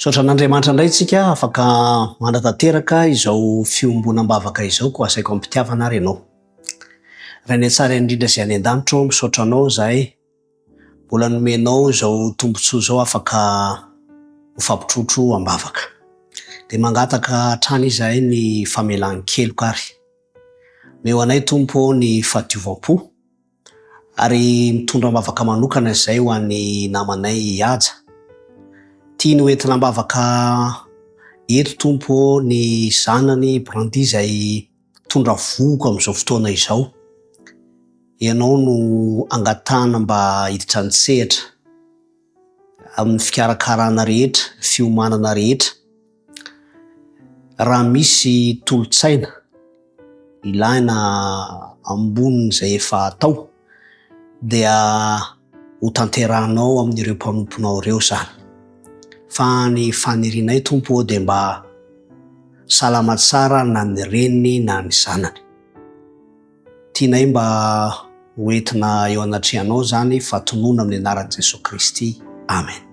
Saotra n'Andriamanitra indray tsika afaka manatateraka izao fiombonam-bavaka izao ko asaiko ampitiavana ary ianao. Raha ny tsara indrindra izay any an-danitro misaotra anao zahay. Mbola nomenao izao tombontsoa izao afaka mifampitrotro am-bavaka. Dia mangataka hatrany izahay ny famelan-keloka ary. Meo anay Tompo ny fahadiovam-po ary mitondra am-bavaka manokana izay ho an'ny namanay Ihaja. Tiany hoentina am-bavaka eto Tompo ny zanany Brandie izay tondra voky amin'izao fotoana izao. Ianao no angatahana mba hiditra ny sehatra amin'ny fikarakarana rehetra, fiomanana rehetra. Raha misy tolotsaina ilaina amboniny izay efa atao dia ho tanterahanao amin'ireo mpanomponao ireo zany. Fa ny fanirianay Tompo dia mba salama tsara na ny reniny na ny zanany. Tianay mba hoentina eo anatrehanao zany fatonoana amin'ny anaran'i Jesosy Kristy. Amen.